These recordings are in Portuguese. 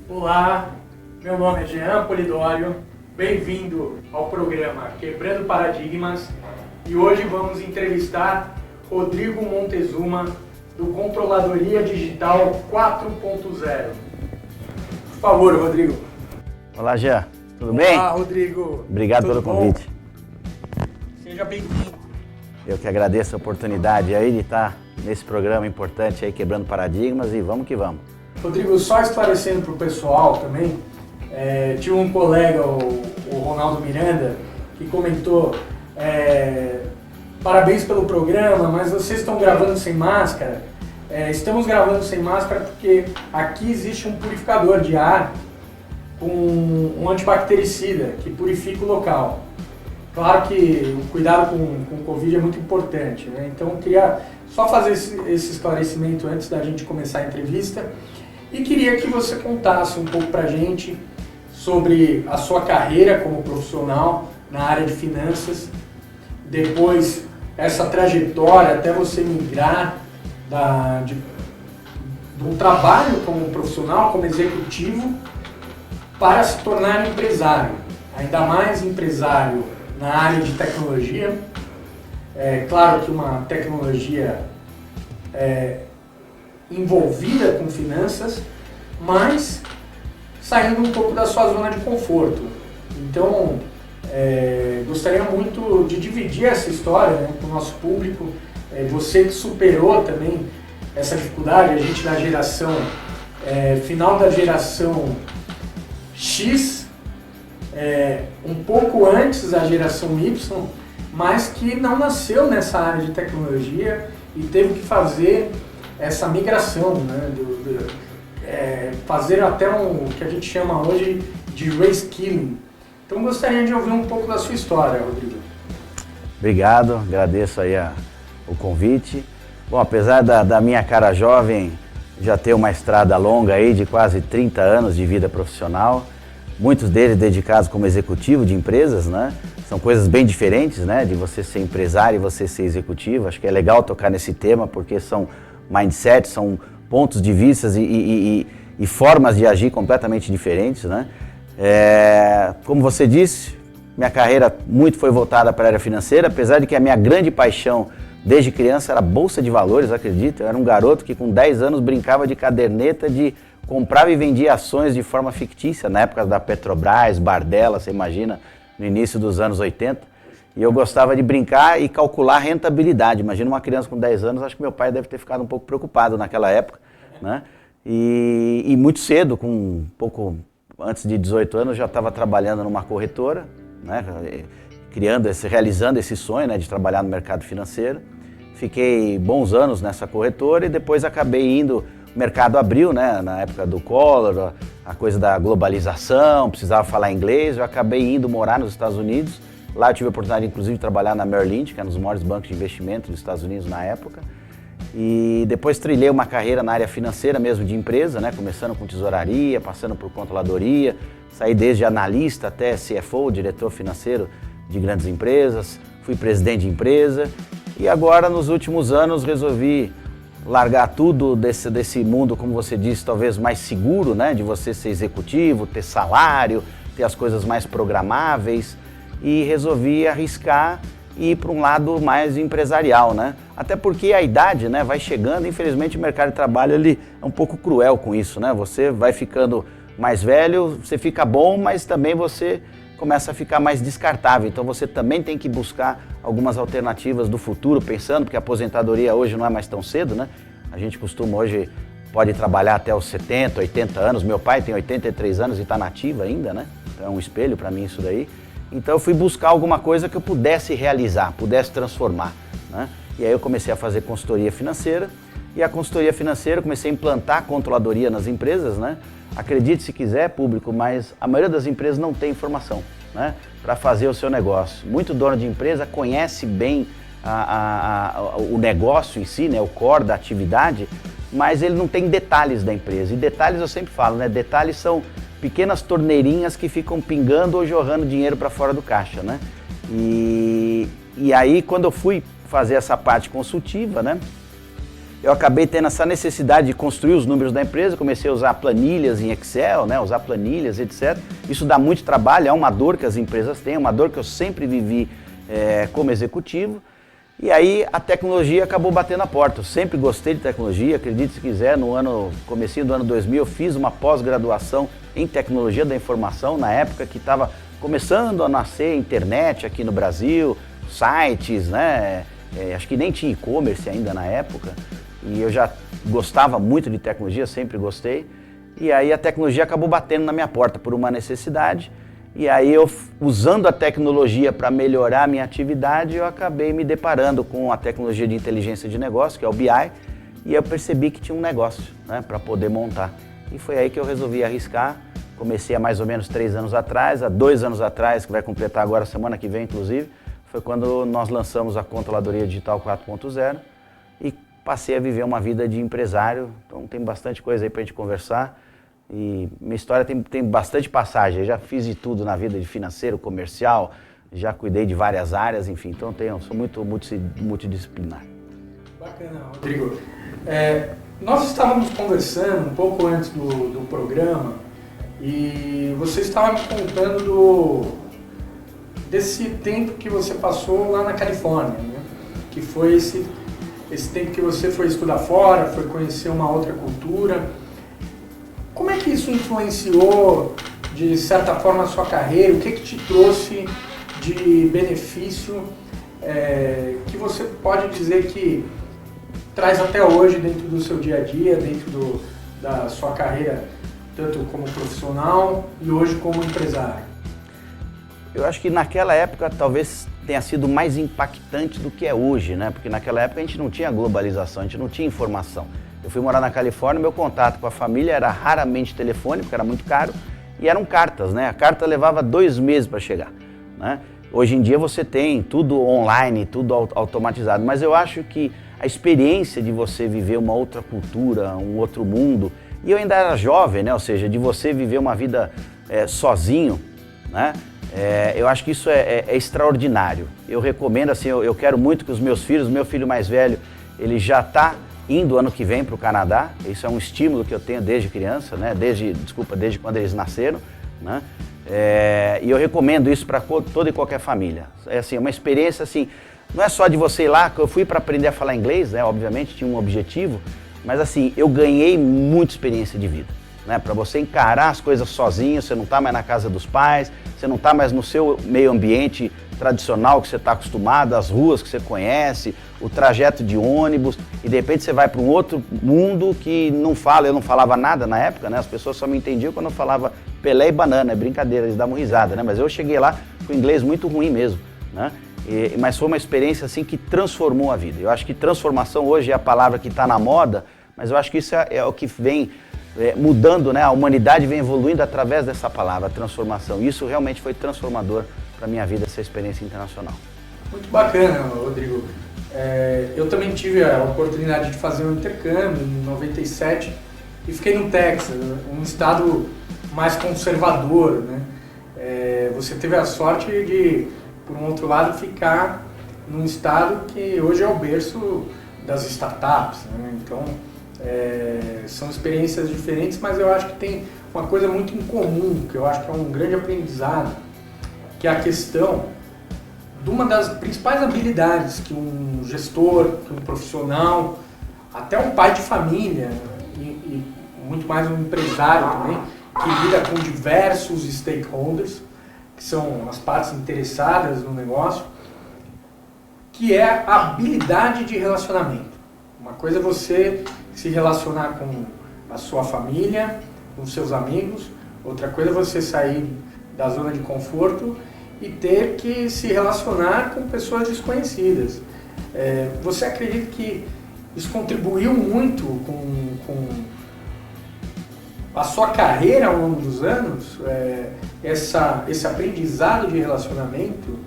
Olá, meu nome é Jean Polidório, bem-vindo ao programa Quebrando Paradigmas e hoje vamos entrevistar Rodrigo Montezuma do Controladoria Digital 4.0. Por favor, Rodrigo. Olá, Jean, tudo bem? Olá, Rodrigo. Obrigado pelo convite. Seja bem-vindo. Eu que agradeço a oportunidade aí de estar nesse programa importante aí, Quebrando Paradigmas, e vamos que vamos. Rodrigo, só esclarecendo para o pessoal também, tinha um colega, o Ronaldo Miranda, que comentou, parabéns pelo programa, mas vocês estão gravando sem máscara. Estamos gravando sem máscara porque aqui existe um purificador de ar com um antibactericida que purifica o local. Claro que o cuidado com o Covid é muito importante, né? Então eu queria só fazer esse esclarecimento antes da gente começar a entrevista. E queria que você contasse um pouco pra gente sobre a sua carreira como profissional na área de finanças, depois essa trajetória até você migrar do trabalho como profissional, como executivo, para se tornar empresário, ainda mais empresário na área de tecnologia. É claro que uma tecnologia envolvida com finanças, mas saindo um pouco da sua zona de conforto. Então, gostaria muito de dividir essa história, né, com o nosso público. Você que superou também essa dificuldade, a gente da geração, final da geração X, um pouco antes da geração Y, mas que não nasceu nessa área de tecnologia e teve que fazer essa migração, né, fazer até o que a gente chama hoje de reskilling. Então gostaria de ouvir um pouco da sua história, Rodrigo. Obrigado, agradeço aí o convite. Bom, apesar da minha cara jovem já ter uma estrada longa aí de quase 30 anos de vida profissional, muitos deles dedicados como executivo de empresas, né? São coisas bem diferentes, né, de você ser empresário e você ser executivo. Acho que é legal tocar nesse tema porque são mindset, são pontos de vista e formas de agir completamente diferentes, né? Como você disse, minha carreira muito foi voltada para a área financeira, apesar de que a minha grande paixão desde criança era bolsa de valores, acredita? Eu era um garoto que com 10 anos brincava de caderneta de comprava e vendia ações de forma fictícia, na época da Petrobras, Bardella, você imagina, no início dos anos 80. E eu gostava de brincar e calcular rentabilidade. Imagina uma criança com 10 anos, acho que meu pai deve ter ficado um pouco preocupado naquela época, né? E muito cedo, com um pouco antes de 18 anos, já estava trabalhando numa corretora, né? Realizando esse sonho, né, de trabalhar no mercado financeiro. Fiquei bons anos nessa corretora e depois acabei indo, o mercado abriu, né, na época do Collor, a coisa da globalização, precisava falar inglês, eu acabei indo morar nos Estados Unidos. Lá eu tive a oportunidade, inclusive, de trabalhar na Merrill Lynch, que é um dos maiores bancos de investimento dos Estados Unidos na época. E depois trilhei uma carreira na área financeira mesmo, de empresa, né? Começando com tesouraria, passando por controladoria, saí desde analista até CFO, diretor financeiro de grandes empresas, fui presidente de empresa e agora, nos últimos anos, resolvi largar tudo desse mundo, como você disse, talvez mais seguro, né? De você ser executivo, ter salário, ter as coisas mais programáveis. E resolvi arriscar e ir para um lado mais empresarial, né? Até porque a idade, né, vai chegando, infelizmente o mercado de trabalho ele é um pouco cruel com isso, né? Você vai ficando mais velho, você fica bom, mas também você começa a ficar mais descartável. Então você também tem que buscar algumas alternativas do futuro, pensando, porque a aposentadoria hoje não é mais tão cedo, né? A gente costuma hoje, pode trabalhar até os 70, 80 anos. Meu pai tem 83 anos e está nativo ainda, né? Então é um espelho para mim isso daí. Então eu fui buscar alguma coisa que eu pudesse realizar, pudesse transformar, né? E aí eu comecei a fazer consultoria financeira, e a consultoria financeira, comecei a implantar a controladoria nas empresas, né? Acredite se quiser, público, mas a maioria das empresas não tem informação, né, para fazer o seu negócio. Muito dono de empresa conhece bem o negócio em si, né, o core da atividade, mas ele não tem detalhes da empresa. E detalhes eu sempre falo, né, detalhes são pequenas torneirinhas que ficam pingando ou jorrando dinheiro para fora do caixa, né? E aí, quando eu fui fazer essa parte consultiva, né, eu acabei tendo essa necessidade de construir os números da empresa, comecei a usar planilhas em Excel, né, usar planilhas, etc. Isso dá muito trabalho, é uma dor que as empresas têm, uma dor que eu sempre vivi como executivo. E aí a tecnologia acabou batendo a porta. Eu sempre gostei de tecnologia, acredite se quiser, comecinho do ano 2000 eu fiz uma pós-graduação em tecnologia da informação, na época que estava começando a nascer a internet aqui no Brasil, sites, né? Acho que nem tinha e-commerce ainda na época, e eu já gostava muito de tecnologia, sempre gostei, e aí a tecnologia acabou batendo na minha porta por uma necessidade, e aí eu, usando a tecnologia para melhorar a minha atividade, eu acabei me deparando com a tecnologia de inteligência de negócio, que é o BI, e eu percebi que tinha um negócio, né, para poder montar. E foi aí que eu resolvi arriscar. Comecei há mais ou menos 3 anos atrás, há 2 anos atrás, que vai completar agora semana que vem, inclusive, foi quando nós lançamos a Controladoria Digital 4.0 e passei a viver uma vida de empresário. Então tem bastante coisa aí para a gente conversar. E minha história tem bastante passagem. Eu já fiz de tudo na vida, de financeiro, comercial, já cuidei de várias áreas, enfim. Então sou muito multidisciplinar. Bacana, Rodrigo. Nós estávamos conversando um pouco antes do programa e você estava me contando desse tempo que você passou lá na Califórnia, né? Que foi esse tempo que você foi estudar fora, foi conhecer uma outra cultura. Como é que isso influenciou, de certa forma, a sua carreira? O que te trouxe de benefício que você pode dizer que traz até hoje dentro do seu dia a dia, dentro da sua carreira, tanto como profissional e hoje como empresário? Eu acho que naquela época talvez tenha sido mais impactante do que é hoje, né? Porque naquela época a gente não tinha globalização, a gente não tinha informação. Eu fui morar na Califórnia, meu contato com a família era raramente telefônico, porque era muito caro, e eram cartas, né? A carta levava 2 meses para chegar, né? Hoje em dia você tem tudo online, tudo automatizado, mas eu acho que a experiência de você viver uma outra cultura, um outro mundo, e eu ainda era jovem, né? Ou seja, de você viver uma vida sozinho, né? Eu acho que isso é extraordinário. Eu recomendo, assim, eu quero muito que os meus filhos, meu filho mais velho, ele já está indo ano que vem para o Canadá. Isso é um estímulo que eu tenho desde criança, né? Desde quando eles nasceram, né? E eu recomendo isso para toda e qualquer família. É assim, uma experiência assim, não é só de você ir lá, que eu fui para aprender a falar inglês, né? Obviamente tinha um objetivo, mas assim, eu ganhei muita experiência de vida, né? Para você encarar as coisas sozinho, você não está mais na casa dos pais, você não está mais no seu meio ambiente tradicional que você está acostumado, as ruas que você conhece, o trajeto de ônibus, e de repente você vai para um outro mundo que não fala, eu não falava nada na época, né? As pessoas só me entendiam quando eu falava Pelé e banana, é brincadeira, eles davam risada, né? Mas eu cheguei lá com inglês muito ruim mesmo, né? Mas foi uma experiência assim que transformou a vida. Eu acho que transformação hoje é a palavra que está na moda, mas eu acho que isso é o que vem mudando, né? A humanidade vem evoluindo através dessa palavra, transformação. Isso realmente foi transformador para a minha vida, essa experiência internacional. Muito bacana, Rodrigo. Eu também tive a oportunidade de fazer um intercâmbio em 97 e fiquei no Texas, um estado mais conservador, né? Você teve a sorte de, por um outro lado, ficar num estado que hoje é o berço das startups, né? Então, são experiências diferentes, mas eu acho que tem uma coisa muito em comum, que eu acho que é um grande aprendizado, que é a questão de uma das principais habilidades que um gestor, que um profissional, até um pai de família e muito mais um empresário também, que lida com diversos stakeholders, que são as partes interessadas no negócio, que é a habilidade de relacionamento. Uma coisa é você se relacionar com a sua família, com seus amigos, outra coisa é você sair da zona de conforto e ter que se relacionar com pessoas desconhecidas. Você acredita que isso contribuiu muito com a sua carreira ao longo dos anos? Esse aprendizado de relacionamento?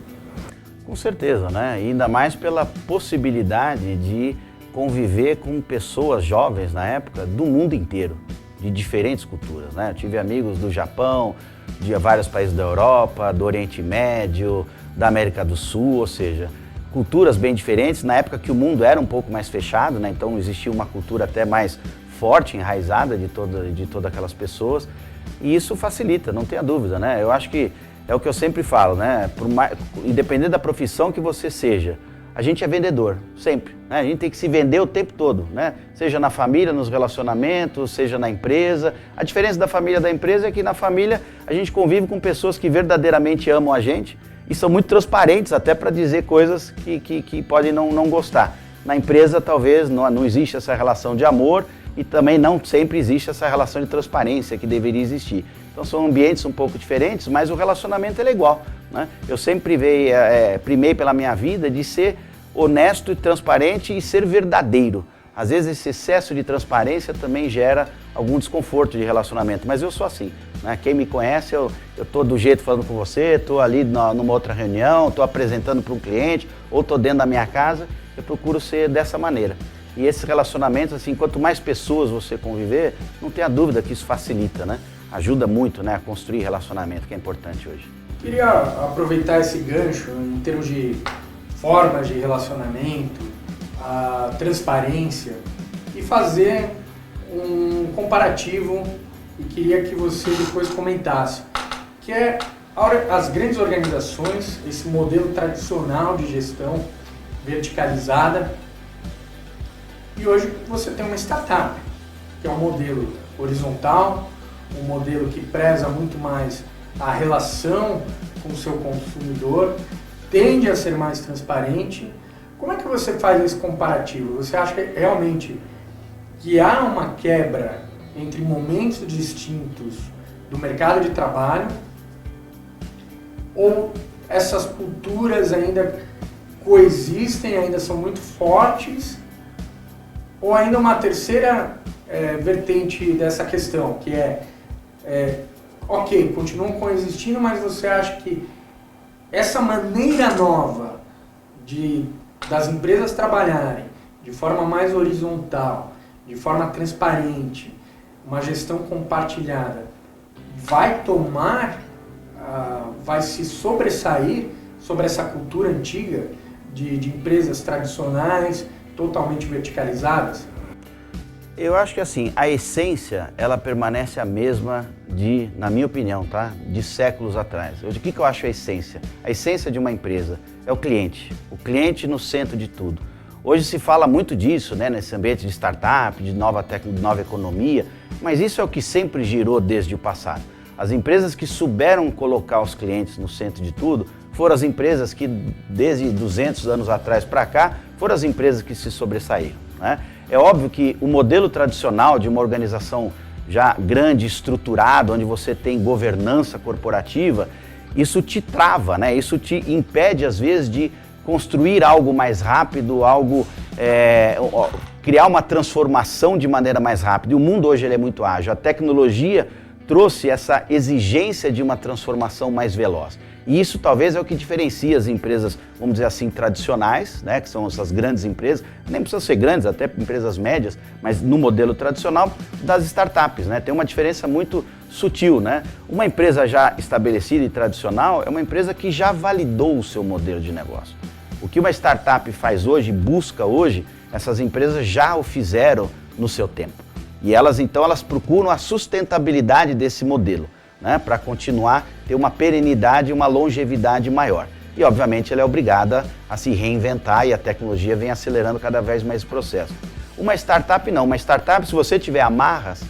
Com certeza, né? E ainda mais pela possibilidade de conviver com pessoas jovens na época do mundo inteiro, de diferentes culturas, né? Eu tive amigos do Japão, de vários países da Europa, do Oriente Médio, da América do Sul, ou seja, culturas bem diferentes, na época que o mundo era um pouco mais fechado, né? Então existia uma cultura até mais forte, enraizada de todas aquelas pessoas, e isso facilita, não tenha dúvida, né? Eu acho que é o que eu sempre falo, né? Independente da profissão que você seja, a gente é vendedor, sempre, né? A gente tem que se vender o tempo todo, né? Seja na família, nos relacionamentos, seja na empresa. A diferença da família e da empresa é que na família a gente convive com pessoas que verdadeiramente amam a gente e são muito transparentes até para dizer coisas que podem não gostar. Na empresa talvez não existe essa relação de amor e também não sempre existe essa relação de transparência que deveria existir. Então são ambientes um pouco diferentes, mas o relacionamento é igual, né? Eu sempre primei pela minha vida de ser honesto e transparente e ser verdadeiro. Às vezes esse excesso de transparência também gera algum desconforto de relacionamento, mas eu sou assim, né? Quem me conhece, eu tô do jeito falando com você, tô ali numa outra reunião, tô apresentando para um cliente ou tô dentro da minha casa, eu procuro ser dessa maneira. E esses relacionamentos, assim, quanto mais pessoas você conviver, não tenha dúvida que isso facilita, né? Ajuda muito, né, a construir relacionamento, que é importante hoje. Queria aproveitar esse gancho em termos de formas de relacionamento, a transparência, e fazer um comparativo, e queria que você depois comentasse, que é as grandes organizações, esse modelo tradicional de gestão verticalizada, e hoje você tem uma startup, que é um modelo horizontal, um modelo que preza muito mais a relação com o seu consumidor, tende a ser mais transparente. Como é que você faz esse comparativo? Você acha realmente que há uma quebra entre momentos distintos do mercado de trabalho, ou essas culturas ainda coexistem, ainda são muito fortes, ou ainda uma terceira vertente dessa questão, que ok, continuam coexistindo, mas você acha que essa maneira nova das empresas trabalharem de forma mais horizontal, de forma transparente, uma gestão compartilhada, vai se sobressair sobre essa cultura antiga de empresas tradicionais, totalmente verticalizadas? Eu acho que assim, a essência, ela permanece a mesma na minha opinião, tá? De séculos atrás. O que eu acho a essência? A essência de uma empresa é o cliente no centro de tudo. Hoje se fala muito disso, né? Nesse ambiente de startup, de nova economia, mas isso é o que sempre girou desde o passado. As empresas que souberam colocar os clientes no centro de tudo foram as empresas que, desde 200 anos atrás para cá, foram as empresas que se sobressaíram, né? É óbvio que o modelo tradicional de uma organização já grande, estruturada, onde você tem governança corporativa, isso te trava, né? Isso te impede, às vezes, de construir algo mais rápido, criar uma transformação de maneira mais rápida. E o mundo hoje ele é muito ágil. A tecnologia trouxe essa exigência de uma transformação mais veloz. E isso talvez é o que diferencia as empresas, vamos dizer assim, tradicionais, né, que são essas grandes empresas, nem precisam ser grandes, até empresas médias, mas no modelo tradicional, das startups, né? Tem uma diferença muito sutil, né? Uma empresa já estabelecida e tradicional é uma empresa que já validou o seu modelo de negócio. O que uma startup faz hoje, busca hoje, essas empresas já o fizeram no seu tempo. E elas procuram a sustentabilidade desse modelo, né, para continuar, ter uma perenidade e uma longevidade maior. E, obviamente, ela é obrigada a se reinventar e a tecnologia vem acelerando cada vez mais o processo. Uma startup não. Uma startup, se você tiver amarras,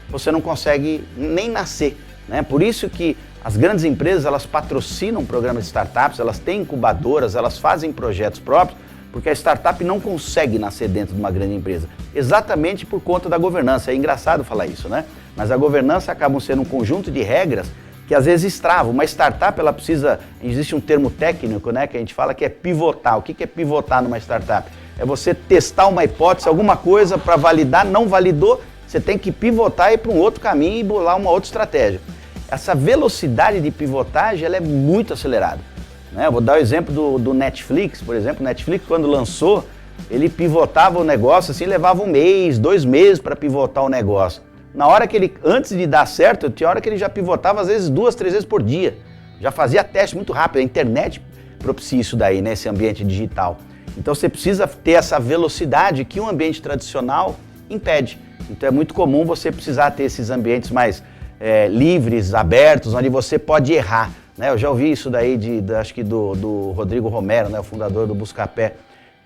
você não consegue nem nascer, né? Por isso que as grandes empresas, elas patrocinam programas de startups, elas têm incubadoras, elas fazem projetos próprios, porque a startup não consegue nascer dentro de uma grande empresa, exatamente por conta da governança. É engraçado falar isso, né? Mas a governança acaba sendo um conjunto de regras que às vezes estravam. Uma startup, ela precisa, existe um termo técnico, né, que a gente fala que é pivotar. O que é pivotar numa startup? É você testar uma hipótese, alguma coisa para validar, não validou, você tem que pivotar e ir para um outro caminho e bolar uma outra estratégia. Essa velocidade de pivotagem, ela é muito acelerada, né? Eu vou dar o exemplo do Netflix, por exemplo. O Netflix, quando lançou, ele pivotava o negócio, assim, levava 1 mês, 2 meses para pivotar o negócio. Na hora que ele, antes de dar certo, tinha hora que ele já pivotava às vezes 2, 3 vezes por dia. Já fazia teste muito rápido, a internet propicia isso daí, né, esse ambiente digital. Então você precisa ter essa velocidade que um ambiente tradicional impede. Então é muito comum você precisar ter esses ambientes mais livres, abertos, onde você pode errar. Né? Eu já ouvi isso daí, acho que do Rodrigo Romero, né, o fundador do Buscapé,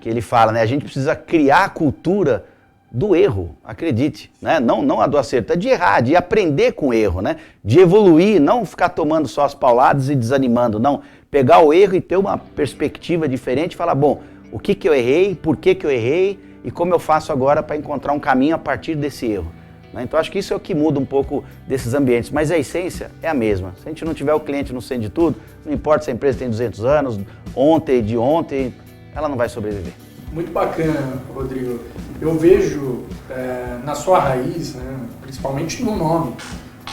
que ele fala, né, a gente precisa criar a cultura do erro, acredite, né? Não a do acerto, é de errar, de aprender com o erro, né? De evoluir, não ficar tomando só as pauladas e desanimando, não. Pegar o erro e ter uma perspectiva diferente e falar, bom, o que eu errei, por que eu errei e como eu faço agora para encontrar um caminho a partir desse erro. Né? Então acho que isso é o que muda um pouco desses ambientes, mas a essência é a mesma. Se a gente não tiver o cliente no centro de tudo, não importa se a empresa tem 200 anos, de ontem, ela não vai sobreviver. Muito bacana, Rodrigo. Eu vejo na sua raiz, né, principalmente no nome,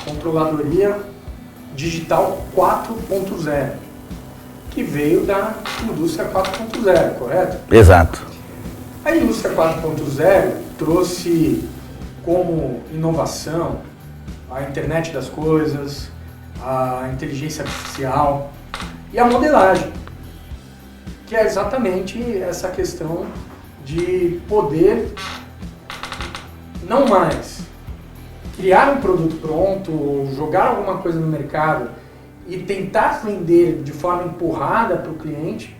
Controladoria Digital 4.0, que veio da indústria 4.0, correto? Exato. A indústria 4.0 trouxe como inovação a internet das coisas, a inteligência artificial e a modelagem, que é exatamente essa questão de poder não mais criar um produto pronto, ou jogar alguma coisa no mercado e tentar vender de forma empurrada para o cliente,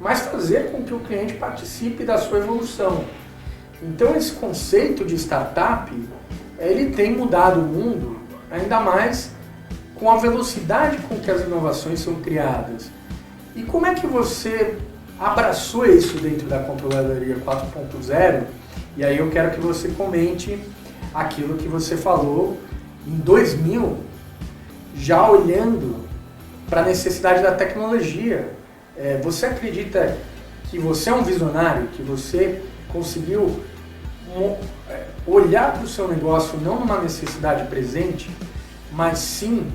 mas fazer com que o cliente participe da sua evolução. Então esse conceito de startup, ele tem mudado o mundo, ainda mais com a velocidade com que as inovações são criadas. E como é que você abraçou isso dentro da Controladoria 4.0? E aí eu quero que você comente aquilo que você falou em 2000, já olhando para a necessidade da tecnologia. Você acredita que você é um visionário, que você conseguiu olhar para o seu negócio não numa necessidade presente, mas sim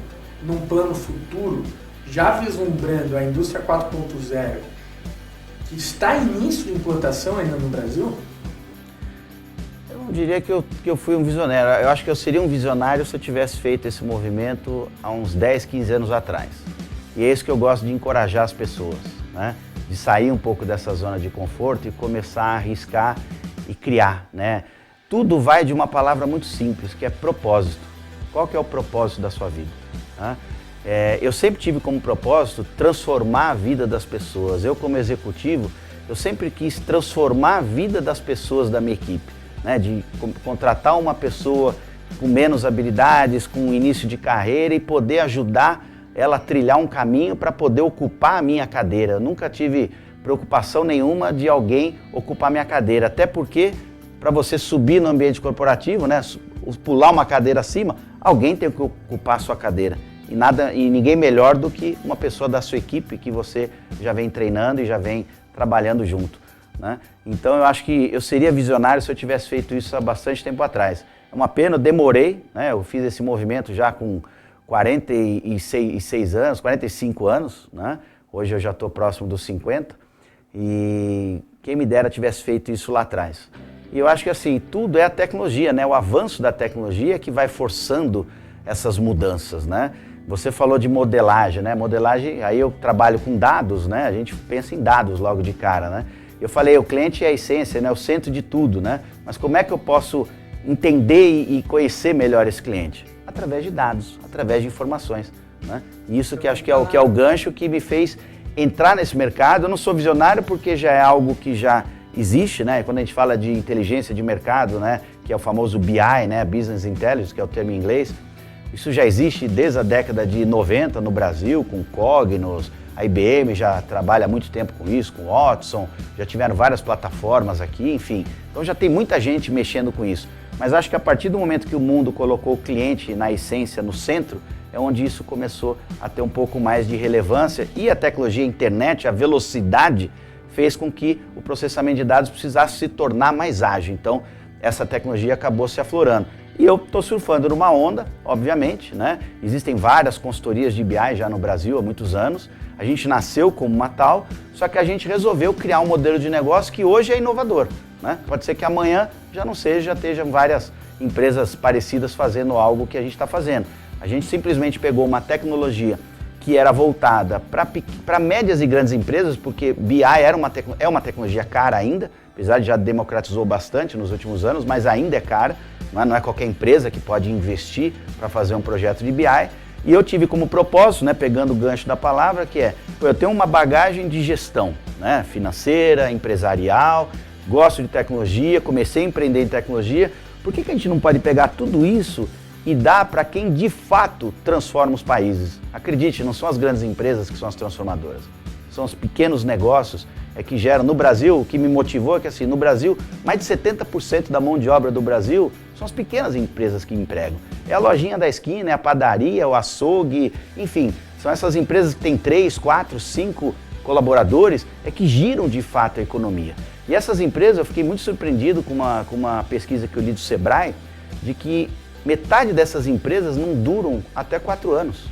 num plano futuro, já vislumbrando a indústria 4.0, que está em início de implantação ainda no Brasil? Eu não diria que eu fui um visionário. Eu acho que eu seria um visionário se eu tivesse feito esse movimento há uns 10, 15 anos atrás. E é isso que eu gosto de encorajar as pessoas, né? De sair um pouco dessa zona de conforto e começar a arriscar e criar, né? Tudo vai de uma palavra muito simples, que é propósito. Qual que é o propósito da sua vida? Né? Eu sempre tive como propósito transformar a vida das pessoas. Eu, como executivo, eu sempre quis transformar a vida das pessoas da minha equipe, né? De contratar uma pessoa com menos habilidades, com início de carreira e poder ajudar ela a trilhar um caminho para poder ocupar a minha cadeira. Eu nunca tive preocupação nenhuma de alguém ocupar a minha cadeira, até porque para você subir no ambiente corporativo, né, pular uma cadeira acima, alguém tem que ocupar a sua cadeira. E ninguém melhor do que uma pessoa da sua equipe que você já vem treinando e já vem trabalhando junto, né? Então eu acho que eu seria visionário se eu tivesse feito isso há bastante tempo atrás. É uma pena, eu demorei, né? Eu fiz esse movimento já com 46 anos, 45 anos, né? Hoje eu já estou próximo dos 50 e quem me dera tivesse feito isso lá atrás. E eu acho que assim, tudo é a tecnologia, né? O avanço da tecnologia que vai forçando essas mudanças, né? Você falou de modelagem, né? Modelagem, aí eu trabalho com dados, né? A gente pensa em dados logo de cara, né? Eu falei, o cliente é a essência, né? O centro de tudo, né? Mas como é que eu posso entender e conhecer melhor esse cliente? Através de dados, através de informações, né? E isso que acho que é o gancho que me fez entrar nesse mercado. Eu não sou visionário porque já é algo que já existe, né? Quando a gente fala de inteligência de mercado, né? Que é o famoso BI, né? Business Intelligence, que é o termo em inglês. Isso já existe desde a década de 90 no Brasil, com Cognos, a IBM já trabalha há muito tempo com isso, com Watson, já tiveram várias plataformas aqui, enfim. Então já tem muita gente mexendo com isso. Mas acho que a partir do momento que o mundo colocou o cliente na essência, no centro, é onde isso começou a ter um pouco mais de relevância e a tecnologia, a internet, a velocidade fez com que o processamento de dados precisasse se tornar mais ágil. Então essa tecnologia acabou se aflorando. E eu estou surfando numa onda, obviamente, né? Existem várias consultorias de BI já no Brasil há muitos anos. A gente nasceu como uma tal, só que a gente resolveu criar um modelo de negócio que hoje é inovador, né? Pode ser que amanhã já não seja, já estejam várias empresas parecidas fazendo algo que a gente está fazendo. A gente simplesmente pegou uma tecnologia que era voltada para médias e grandes empresas, porque BI é uma tecnologia cara ainda, apesar de já democratizou bastante nos últimos anos, mas ainda é cara, não é qualquer empresa que pode investir para fazer um projeto de BI. E eu tive como propósito, né, pegando o gancho da palavra, que é, eu tenho uma bagagem de gestão, né, financeira, empresarial, gosto de tecnologia, comecei a empreender em tecnologia, por que a gente não pode pegar tudo isso e dar para quem de fato transforma os países? Acredite, não são as grandes empresas que são as transformadoras, são os pequenos negócios que geram. No Brasil, o que me motivou é que assim, no Brasil, mais de 70% da mão de obra do Brasil são as pequenas empresas que empregam. É a lojinha da esquina, é a padaria, o açougue, enfim, são essas empresas que têm 3, 4, 5 colaboradores que giram de fato a economia. E essas empresas, eu fiquei muito surpreendido com uma pesquisa que eu li do Sebrae, de que metade dessas empresas não duram até 4 anos.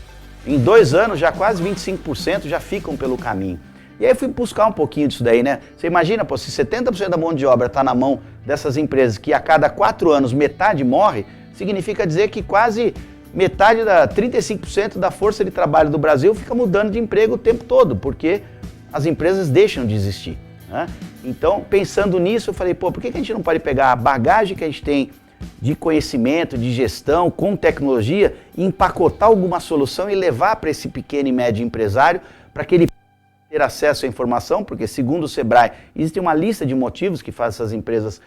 Em 2 anos, já quase 25% já ficam pelo caminho. E aí eu fui buscar um pouquinho disso daí, né? Você imagina, pô, se 70% da mão de obra está na mão dessas empresas que a cada 4 anos metade morre, significa dizer que quase metade, 35% da força de trabalho do Brasil fica mudando de emprego o tempo todo, porque as empresas deixam de existir, né? Então, pensando nisso, eu falei, pô, por que a gente não pode pegar a bagagem que a gente tem de conhecimento, de gestão, com tecnologia, e empacotar alguma solução e levar para esse pequeno e médio empresário, para que ele possa ter acesso à informação, porque segundo o Sebrae, existe uma lista de motivos que faz essas empresas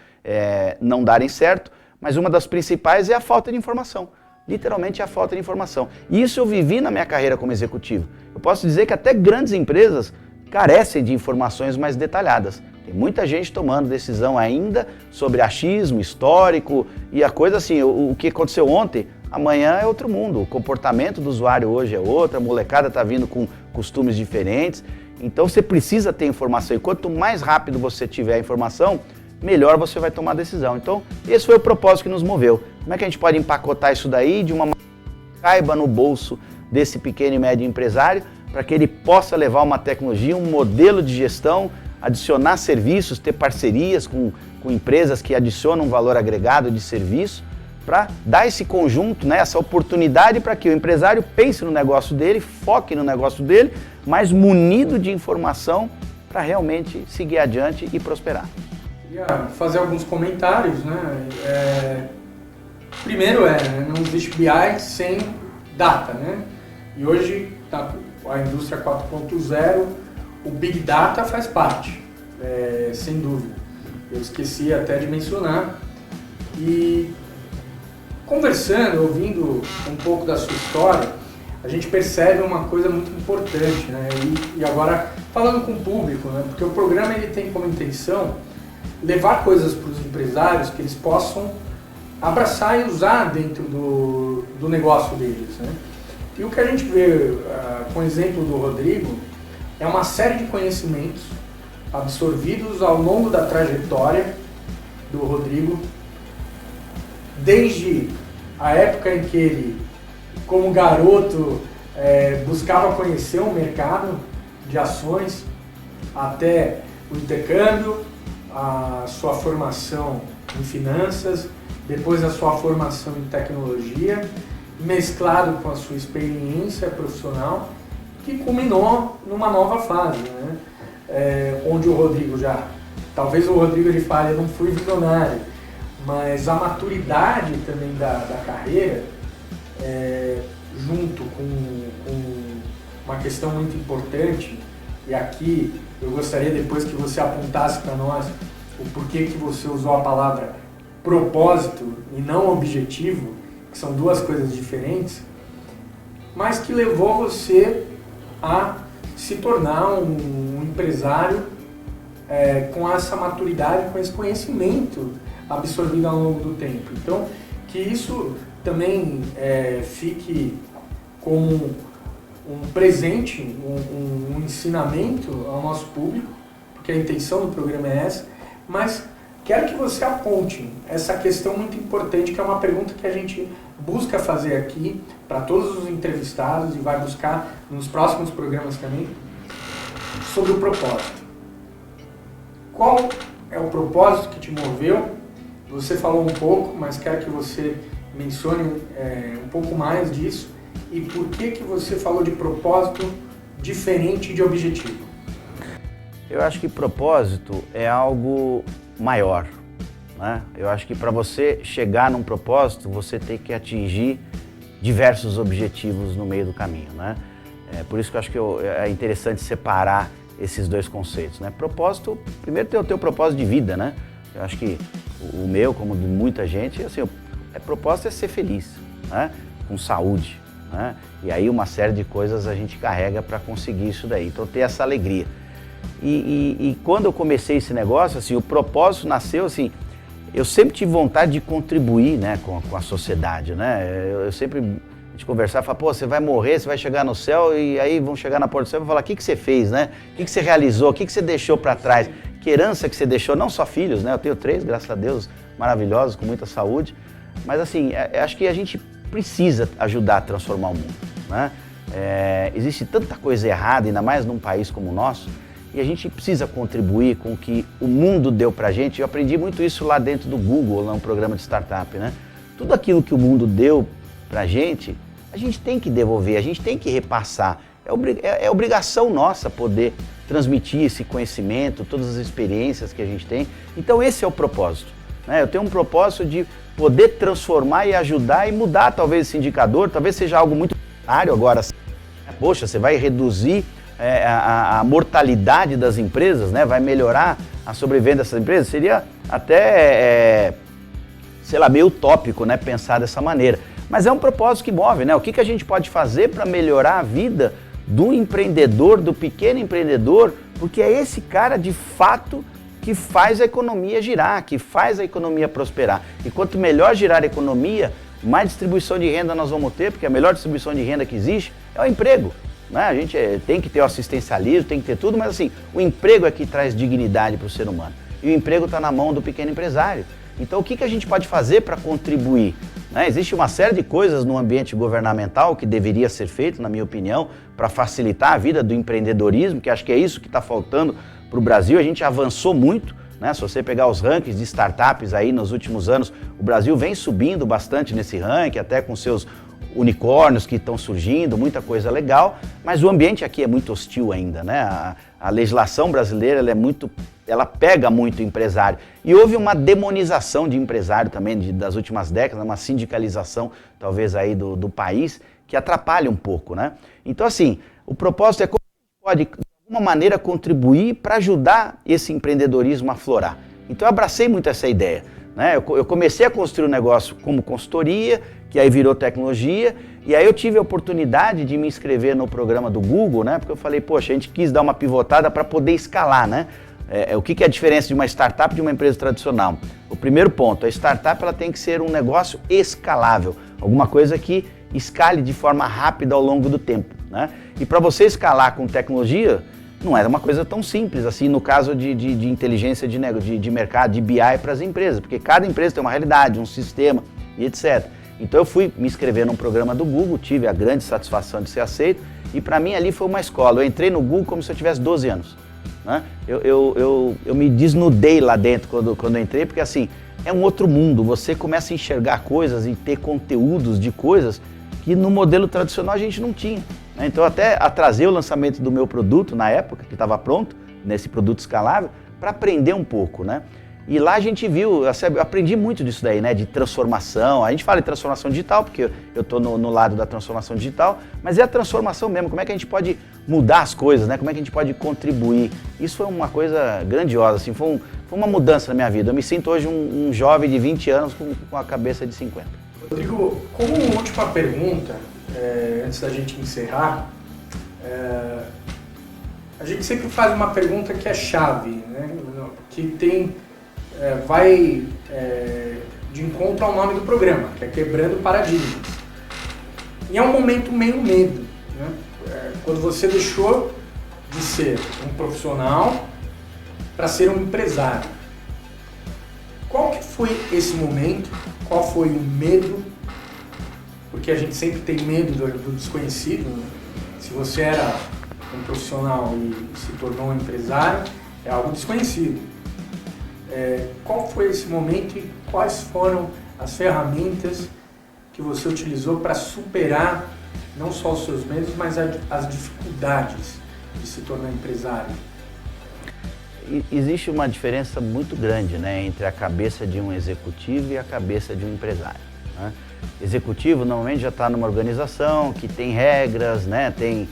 não darem certo, mas uma das principais é a falta de informação. Literalmente a falta de informação. E isso eu vivi na minha carreira como executivo. Eu posso dizer que até grandes empresas carecem de informações mais detalhadas. Tem muita gente tomando decisão ainda sobre achismo histórico e a coisa assim, o que aconteceu ontem, amanhã é outro mundo. O comportamento do usuário hoje é outro, a molecada está vindo com costumes diferentes. Então você precisa ter informação e quanto mais rápido você tiver a informação, melhor você vai tomar a decisão. Então esse foi o propósito que nos moveu. Como é que a gente pode empacotar isso daí de uma maneira que caiba no bolso desse pequeno e médio empresário, para que ele possa levar uma tecnologia, um modelo de gestão, adicionar serviços, ter parcerias com empresas que adicionam um valor agregado de serviço, para dar esse conjunto, né, essa oportunidade para que o empresário pense no negócio dele, foque no negócio dele, mas munido de informação para realmente seguir adiante e prosperar. Queria fazer alguns comentários, né? Primeiro não existe BI sem data, né? E hoje a indústria 4.0, o Big Data faz parte, sem dúvida. Eu esqueci até de mencionar. E conversando, ouvindo um pouco da sua história, a gente percebe uma coisa muito importante, né? E agora falando com o público, né? Porque o programa ele tem como intenção levar coisas para os empresários que eles possam abraçar e usar dentro do negócio deles, né? E o que a gente vê com o exemplo do Rodrigo é uma série de conhecimentos absorvidos ao longo da trajetória do Rodrigo, desde a época em que ele, como garoto, buscava conhecer o mercado de ações, até o intercâmbio, a sua formação em finanças, depois a sua formação em tecnologia, mesclado com a sua experiência profissional, que culminou numa nova fase, né? Onde o Rodrigo talvez o Rodrigo ele fale, eu não fui visionário, mas a maturidade também da carreira, junto com uma questão muito importante, e aqui eu gostaria depois que você apontasse para nós o porquê que você usou a palavra propósito e não objetivo, que são duas coisas diferentes, mas que levou você a se tornar um empresário com essa maturidade, com esse conhecimento absorvido ao longo do tempo. Então, que isso também fique como um presente, um ensinamento ao nosso público, porque a intenção do programa é essa, mas quero que você aponte essa questão muito importante, que é uma pergunta que a gente busca fazer aqui para todos os entrevistados e vai buscar nos próximos programas também, sobre o propósito. Qual é o propósito que te moveu Você falou um pouco, mas quero que você mencione um pouco mais disso e por que você falou de propósito diferente de objetivo. Eu acho que propósito é algo maior, né? Eu acho que para você chegar num propósito, você tem que atingir diversos objetivos no meio do caminho, né? Por isso que eu acho que é interessante separar esses dois conceitos, né? Propósito, primeiro tem o teu propósito de vida, né? Eu acho que o meu, como de muita gente, assim, propósito é ser feliz, né? Com saúde, né? E aí uma série de coisas a gente carrega para conseguir isso daí, então ter essa alegria. E quando eu comecei esse negócio, assim, o propósito nasceu assim, eu sempre tive vontade de contribuir, né, com a sociedade, né? Eu sempre, a gente conversava, falava, pô, você vai morrer, você vai chegar no céu e aí vão chegar na porta do céu e vão falar, o que você fez, né? O que você realizou, o que você deixou para trás? Que herança que você deixou, não só filhos, né? Eu tenho 3, graças a Deus, maravilhosos, com muita saúde. Mas assim, acho que a gente precisa ajudar a transformar o mundo, né? Existe tanta coisa errada, ainda mais num país como o nosso, e a gente precisa contribuir com o que o mundo deu pra gente. Eu aprendi muito isso lá dentro do Google, lá no programa de startup, né? Tudo aquilo que o mundo deu pra gente, a gente tem que devolver, a gente tem que repassar. É obrigação nossa poder transmitir esse conhecimento, todas as experiências que a gente tem. Então esse é o propósito, né? Eu tenho um propósito de poder transformar e ajudar e mudar talvez esse indicador, talvez seja algo muito claro agora. Poxa, você vai reduzir a mortalidade das empresas, né? Vai melhorar a sobrevivência dessas empresas? Seria até, sei lá, meio utópico, né? Pensar dessa maneira. Mas é um propósito que move, né? O que a gente pode fazer para melhorar a vida do empreendedor, do pequeno empreendedor, porque é esse cara de fato que faz a economia girar, que faz a economia prosperar. E quanto melhor girar a economia, mais distribuição de renda nós vamos ter, porque a melhor distribuição de renda que existe é o emprego, né? A gente tem que ter o assistencialismo, tem que ter tudo, mas assim, o emprego é que traz dignidade para o ser humano. E o emprego está na mão do pequeno empresário. Então o que a gente pode fazer para contribuir? Né? Existe uma série de coisas no ambiente governamental que deveria ser feito, na minha opinião, para facilitar a vida do empreendedorismo, que acho que é isso que está faltando para o Brasil. A gente avançou muito, né? Se você pegar os rankings de startups aí nos últimos anos, o Brasil vem subindo bastante nesse ranking, até com seus unicórnios que estão surgindo, muita coisa legal, mas o ambiente aqui é muito hostil ainda, né? A legislação brasileira ela pega muito o empresário. E houve uma demonização de empresário também das últimas décadas, uma sindicalização talvez aí do país, que atrapalha um pouco, né? Então assim, o propósito é como a gente pode, de alguma maneira, contribuir para ajudar esse empreendedorismo a florar. Então eu abracei muito essa ideia, né? Eu comecei a construir um negócio como consultoria, que aí virou tecnologia, e aí eu tive a oportunidade de me inscrever no programa do Google, né? Porque eu falei, poxa, a gente quis dar uma pivotada para poder escalar, né? O que é a diferença de uma startup e de uma empresa tradicional? O primeiro ponto, a startup ela tem que ser um negócio escalável, alguma coisa que escale de forma rápida ao longo do tempo, né? E para você escalar com tecnologia, não era uma coisa tão simples assim no caso de inteligência de mercado, de BI para as empresas, porque cada empresa tem uma realidade, um sistema e etc. Então eu fui me inscrever num programa do Google, tive a grande satisfação de ser aceito e para mim ali foi uma escola. Eu entrei no Google como se eu tivesse 12 anos. Né? Eu me desnudei lá dentro quando eu entrei, porque assim, é um outro mundo, você começa a enxergar coisas e ter conteúdos de coisas que no modelo tradicional a gente não tinha. Né? Então até atrasei o lançamento do meu produto na época, que estava pronto, nesse produto escalável, para aprender um pouco, né? E lá a gente viu, eu aprendi muito disso daí, né? De transformação. A gente fala de transformação digital, porque eu estou no lado da transformação digital, mas é a transformação mesmo, como é que a gente pode mudar as coisas, né? Como é que a gente pode contribuir. Isso foi uma coisa grandiosa, assim, foi uma mudança na minha vida. Eu me sinto hoje um jovem de 20 anos com a cabeça de 50. Rodrigo, como uma última pergunta, antes da gente encerrar, a gente sempre faz uma pergunta que é chave, né? Que vai de encontro ao nome do programa, que é Quebrando Paradigmas. E é um momento meio medo, né? Quando você deixou de ser um profissional para ser um empresário. Qual que foi esse momento? Qual foi o medo? Porque a gente sempre tem medo do desconhecido, né? Se você era um profissional e se tornou um empresário, é algo desconhecido. Qual foi esse momento e quais foram as ferramentas que você utilizou para superar não só os seus medos, mas as dificuldades de se tornar empresário? Existe uma diferença muito grande, né, entre a cabeça de um executivo e a cabeça de um empresário, né? Executivo normalmente já está numa organização que tem regras, né, tem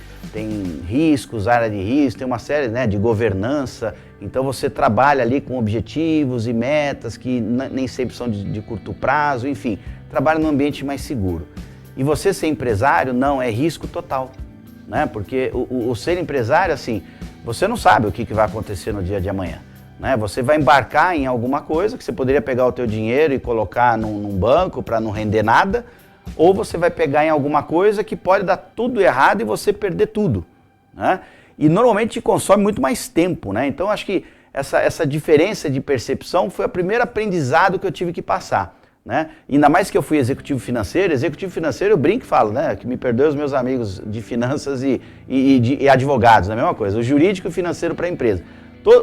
riscos, área de risco, tem uma série, né, de governança. Então você trabalha ali com objetivos e metas que nem sempre são de curto prazo, enfim, trabalha num ambiente mais seguro. E você ser empresário não, é risco total, né? Porque o ser empresário, assim, você não sabe o que vai acontecer no dia de amanhã, né? Você vai embarcar em alguma coisa que você poderia pegar o teu dinheiro e colocar num banco para não render nada, ou você vai pegar em alguma coisa que pode dar tudo errado e você perder tudo, né? E normalmente te consome muito mais tempo, né? Então acho que essa diferença de percepção foi o primeiro aprendizado que eu tive que passar, né? Ainda mais que eu fui executivo financeiro eu brinco e falo, né? Que me perdoe os meus amigos de finanças e advogados, é a mesma coisa, o jurídico e o financeiro para a empresa.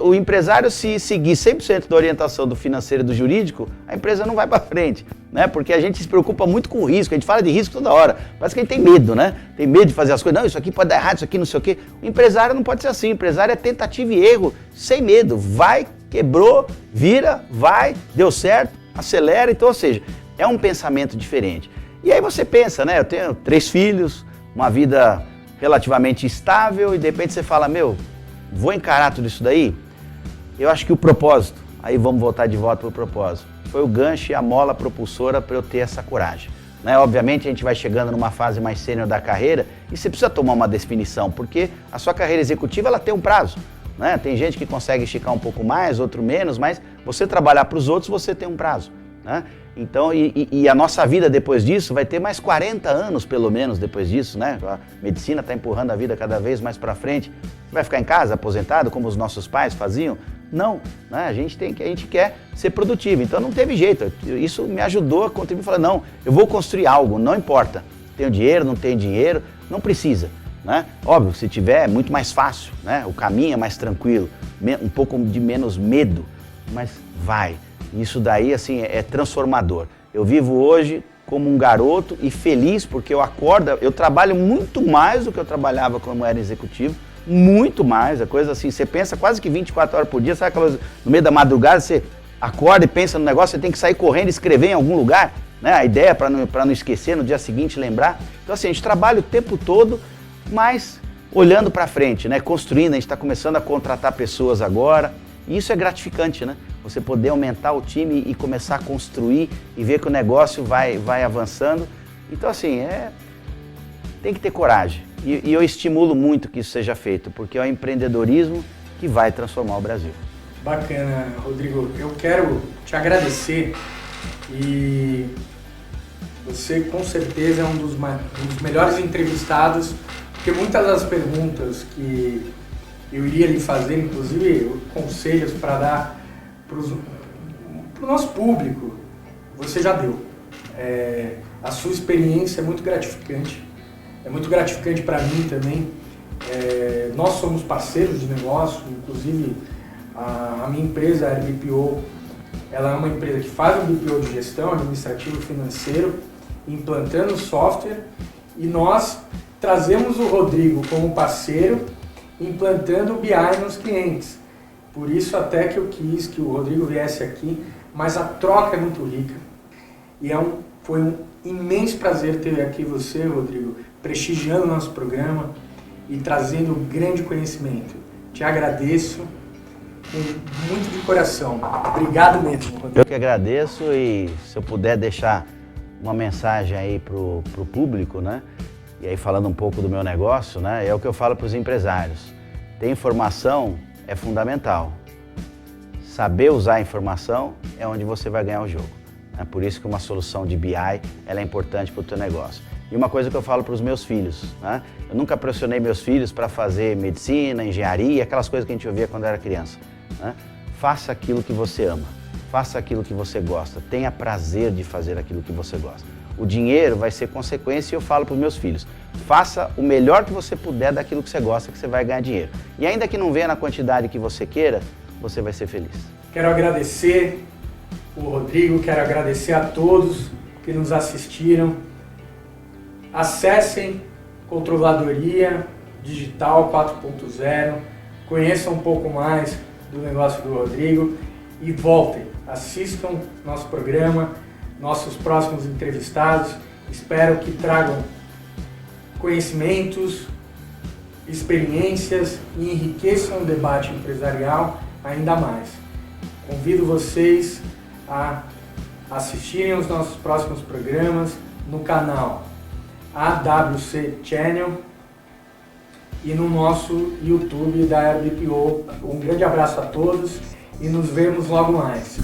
O empresário, se seguir 100% da orientação do financeiro e do jurídico, a empresa não vai para frente, né? Porque a gente se preocupa muito com o risco, a gente fala de risco toda hora, parece que a gente tem medo, né? Tem medo de fazer as coisas, não, isso aqui pode dar errado, isso aqui não sei o quê. O empresário não pode ser assim, o empresário é tentativa e erro, sem medo, vai, quebrou, vira, vai, deu certo, acelera, então, ou seja, é um pensamento diferente. E aí você pensa, né? Eu tenho 3 filhos, uma vida relativamente estável e de repente você fala, vou encarar tudo isso daí? Eu acho que o propósito, aí vamos voltar de volta para o propósito, foi o gancho e a mola propulsora para eu ter essa coragem, né? Obviamente a gente vai chegando numa fase mais sênior da carreira e você precisa tomar uma definição, porque a sua carreira executiva ela tem um prazo, né? Tem gente que consegue esticar um pouco mais, outro menos, mas você trabalhar para os outros você tem um prazo, né? Então, e a nossa vida depois disso vai ter mais 40 anos, pelo menos, depois disso, né? A medicina está empurrando a vida cada vez mais para frente. Você vai ficar em casa, aposentado, como os nossos pais faziam? Não, né? A gente quer ser produtivo, então não teve jeito. Isso me ajudou a contribuir, falar, não, eu vou construir algo, não importa. Tenho dinheiro, não tenho dinheiro, não precisa, né? Óbvio, se tiver, é muito mais fácil, né? O caminho é mais tranquilo, um pouco de menos medo, mas vai. Isso daí, assim, é transformador. Eu vivo hoje como um garoto e feliz porque eu trabalho muito mais do que eu trabalhava quando eu era executivo, muito mais, a coisa assim, você pensa quase que 24 horas por dia, sabe aquelas, no meio da madrugada você acorda e pensa no negócio, você tem que sair correndo e escrever em algum lugar, né? A ideia é para não esquecer, no dia seguinte lembrar. Então assim, a gente trabalha o tempo todo, mas olhando para frente, né? Construindo, a gente está começando a contratar pessoas agora, e isso é gratificante, né? Você poder aumentar o time e começar a construir e ver que o negócio vai avançando. Então, assim, tem que ter coragem. E eu estimulo muito que isso seja feito, porque é o empreendedorismo que vai transformar o Brasil. Bacana, Rodrigo. Eu quero te agradecer e você, com certeza, é um dos melhores entrevistados, porque muitas das perguntas que eu iria lhe fazer, inclusive conselhos para dar para o nosso público, você já deu. A sua experiência é muito gratificante para mim também. Nós somos parceiros de negócio, inclusive a minha empresa, a BPO, ela é uma empresa que faz um BPO de gestão administrativo financeiro, implantando software, e nós trazemos o Rodrigo como parceiro, implantando o BI nos clientes. Por isso até que eu quis que o Rodrigo viesse aqui, mas a troca é muito rica. E foi um imenso prazer ter aqui você, Rodrigo, prestigiando o nosso programa e trazendo grande conhecimento. Te agradeço muito de coração. Obrigado mesmo, Rodrigo. Eu que agradeço, e se eu puder deixar uma mensagem aí pro público, né? E aí falando um pouco do meu negócio, né? É o que eu falo para os empresários. Ter informação é fundamental. Saber usar a informação é onde você vai ganhar o jogo. É por isso que uma solução de BI ela é importante para o teu negócio. E uma coisa que eu falo para os meus filhos, né? Eu nunca pressionei meus filhos para fazer medicina, engenharia, aquelas coisas que a gente ouvia quando era criança, né? Faça aquilo que você ama, faça aquilo que você gosta, tenha prazer de fazer aquilo que você gosta. O dinheiro vai ser consequência, e eu falo para os meus filhos, faça o melhor que você puder daquilo que você gosta, que você vai ganhar dinheiro. E ainda que não venha na quantidade que você queira, você vai ser feliz. Quero agradecer o Rodrigo, quero agradecer a todos que nos assistiram. Acessem Controladoria Digital 4.0, conheçam um pouco mais do negócio do Rodrigo e voltem, assistam nosso programa, nossos próximos entrevistados. Espero que tragam conhecimentos, experiências e enriqueçam o debate empresarial ainda mais. Convido vocês a assistirem os nossos próximos programas no canal AWC Channel e no nosso YouTube da RBPO. Um grande abraço a todos e nos vemos logo mais.